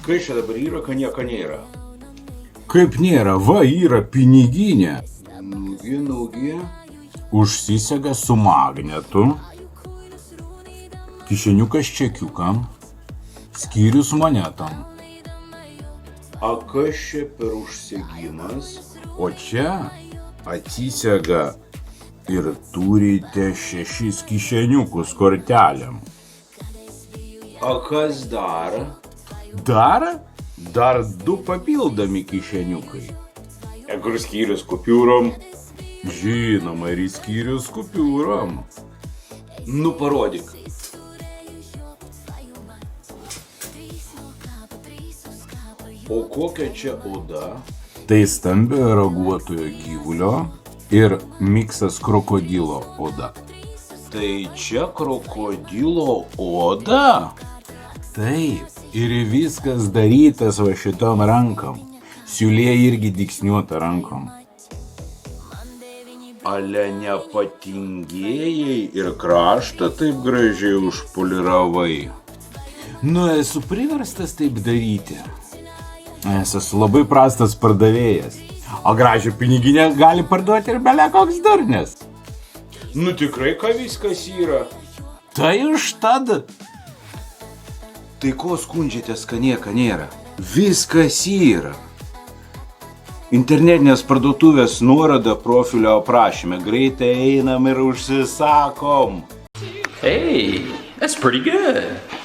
Kai čia dabar yra, kad nieko nėra? Kaip nėra, va yra piniginė. Nugi. Užsisega su magnetu. Kišeniukas čekiukam. Skyrius monetom. A kas čia per užsegimas? O čia atsisega ir turite 6 kišeniukus kortelėm. A kas dar? Dar 2 papildomi kišeniukai. Kur skyrius kupiūrom? Žinoma, ir skyrius kupiūrom. Nu, parodyk. O kokia čia oda? Tai stambiojo raguotojo gyvulio ir miksas krokodilo oda. Tai čia krokodilo oda? Taip, ir viskas darytas va šitom rankom. Siūlė irgi dygsniuota rankom. Ale nepatingėjai ir kraštą taip gražiai užpoliravai. Nu, esu priverstas taip daryti. Esu labai prastas pardavėjas. O gražią piniginę gali parduoti ir bele koks durnes. Nu tikrai, ką viskas yra. Tai užtad. Tai ko skundžiatės, kad nieko nėra? Viskas yra. Internetinės parduotuvės nuoroda profilio aprašyme. Greitai einam ir užsisakom. Hey, that's pretty good.